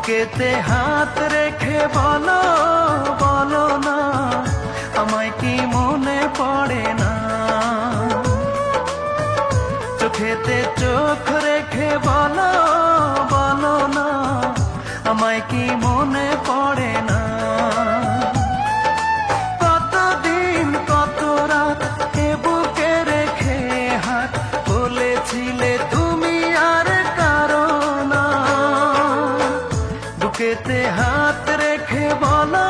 বুকেতে হাত রেখে বলো বলো না, আমায় কি মনে পড়ে না? চোখেতে চোখ রেখে বলো বলো না, আমায় কি মনে পড়ে না? কতদিন কত রাত এ বুকে রেখে হাত বলেছিলে তুমি আর কারো না। বুকেতে হাত রেখে বলো